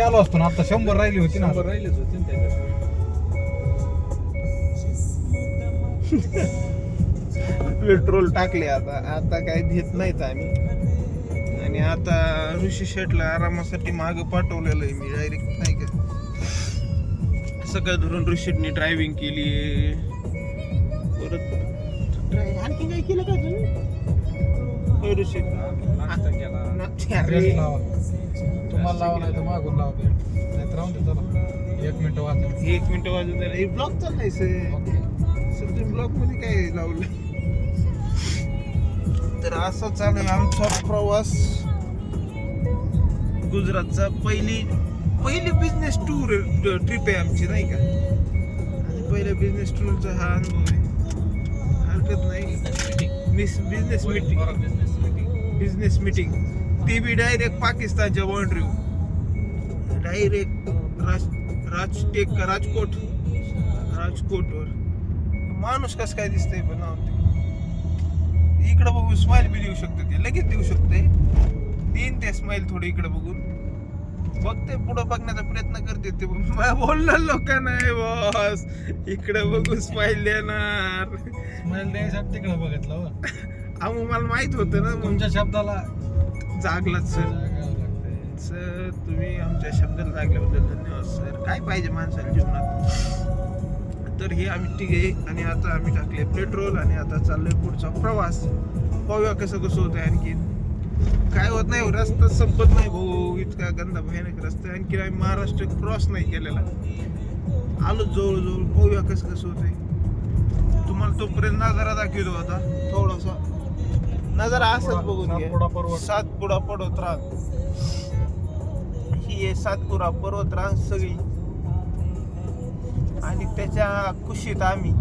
आलो असतो ना, आता 100 राहिली होती ना. 100 राहिलेच होते ना त्याच्यात. पेट्रोल टाकले आता काय घेत नाहीत आम्ही. आणि आता ऋषी शेटला आरामासाठी मागं पाठवलेलं आहे मी डायरेक्ट, नाही का. सगळं धरून ऋषीने ड्रायव्हिंग केली. परत आणखी काय केलं का तुम्ही ऋषी? नाश्ता केला. रेस्ट लावा. तुम्हाला लावा नाही तर मागून लावा बेल्ट. नाही तर राहून दे. चला 1 मिनिट वाजत. 1 मिनिट वाजून झालं. हे ब्लॉक चाललाय सर. ओके. तुम्ही ब्लॉक मध्ये काय लावलं? तर असा चालू आहे आमचा प्रवास गुजरातचा. पहिली बिझनेस टूर ट्रिप आहे आमची, नाही का. आणि पहिल्या बिझनेस टूरचा हा अनुभव आहे. हरकत नाही. बिझनेस मीटिंग ती बी डायरेक्ट पाकिस्तानच्या बाउंड्रीवर, डायरेक्ट राजकोटवर. माणूस कसं काय दिसतंय पण इकडं बघून स्माइल बी देऊ शकते, ते लगेच देऊ शकते. देईन ते स्माइल थोडी इकडे बघून बघते, पुढं बघण्याचा प्रयत्न करते. ते बोलणार लोक नाही बॉस, इकडे बघून स्माइल देणार. स्माइल द्यायसाठी तिकडे बघितलं हो. अहो मला माहित होतं ना. तुमच्या शब्दाला जागलाच सर. जागावं लागतंय. सर तुम्ही आमच्या शब्दाला जागल्याबद्दल धन्यवाद सर. काय पाहिजे माणसाला जीवनात. तर हे आम्ही तिघे आणि आता आम्ही टाकले पेट्रोल आणि आता चाललोय पुढचा प्रवास. पाहूया कसं होतंय. आणखी काय होत नाही, रस्ता संपत नाही भाऊ. इतका गंदा भयानक रस्ता. आणखी आम्ही महाराष्ट्र क्रॉस नाही केलेला. आलो जवळ. पाहूया कसं होतंय. तुम्हाला तोपर्यंत नजारा दाखवतो. आता थोडासा नजारा असंच बघून घ्या. सातपुडा पर्वतरांग ही आहे. सातपुडा पर्वतरांग सगळी. आणि त्याच्या कुशीत आम्ही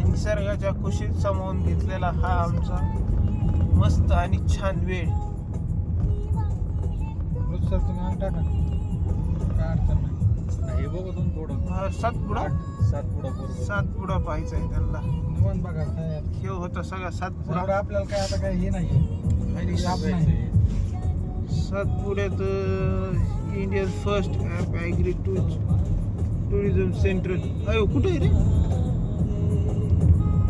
निसर्गाच्या कुशीत सामावून घेतलेला हा आमचा मस्त आणि छान वेळ. सर तुम्ही अंग टाका, काय अडचण नाही. हे बघू तुम्ही थोडं. सातपुडा पाहायचा आहे त्यांना. निवांत बघा काय खेळ होता सगळा सातपुडा. एवढं आपल्याला काय आता काय हे नाही. आणि सातपुड्यात Indian first app agri tourism centre. अयो कुठे आहे रे?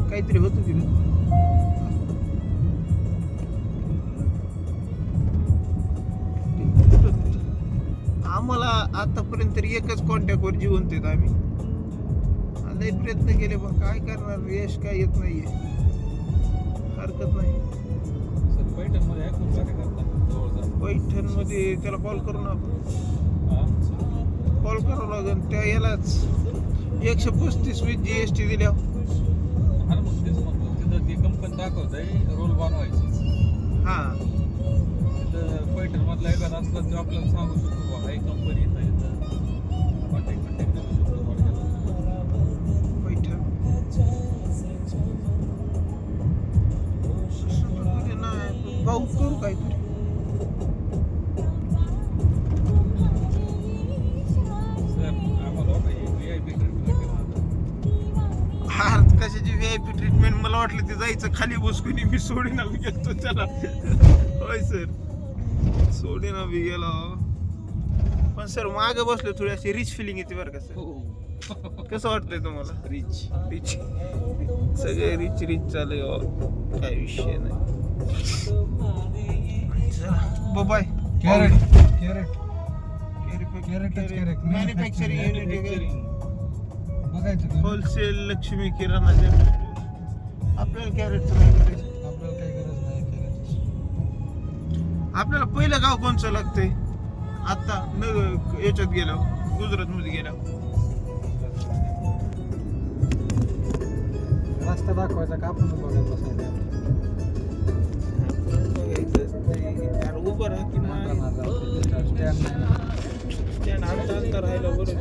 काहीतरी होतं तिथं. आम्हाला आतापर्यंत एकच कॉन्टॅक्टवर जिवंत आहेत आम्ही. लय प्रयत्न केले पण काय करणार, यश काय येत नाहीये. हरकत नाही. सर पैठणमध्ये आहे खूप सारे करता. पैठणमध्ये त्याला कॉल करू ना आपण. कॉल करावं लागेल त्या यालाच. 135 with GST दिल्या. हा मग तेच म्हणतो. तिथं ती कंपनी दाखवत आहे रोल बनवायची. हा तिथं पैठणमधला एखादा असला तर आपल्याला सांगू शकतो बा ही कंपनी इथं कॉन्टॅक्ट करू शकतो. पैठण नाही भाऊ करू काहीतरी. कशाची VIP ट्रीटमेंट. मला वाटलं ते जायचं खाली बसकुनी. मी सोडीना बी गेलो त्याला. होय सर, सोडीना बी गेलो. पण सर मागे बसलो थोडी अशी रिच फिलिंग येते बरं का सर. कसं वाटतंय तुम्हाला? रिच सगळे रिच चालू आहे. काय विषय नाही. चला बाय. कॅरेट मॅन्युफॅक्चरिंग युनिट बघायचं. होलसेल लक्ष्मी किराणा जनरल. आपल्याला कॅरेटचं काय करायचं? आपल्याला काही गरज नाही कॅरेटची. आपल्याला पहिलं गाव कोणचं लागतंय आता याच्यात गेलो, गुजरात मध्ये गेलो. रस्ता दाखवायचा का आपण बघत बसायचं? उभं राहा की स्टँड आणता राहिलं बरोबर.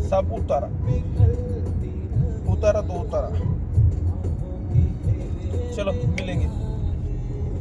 सापुतारा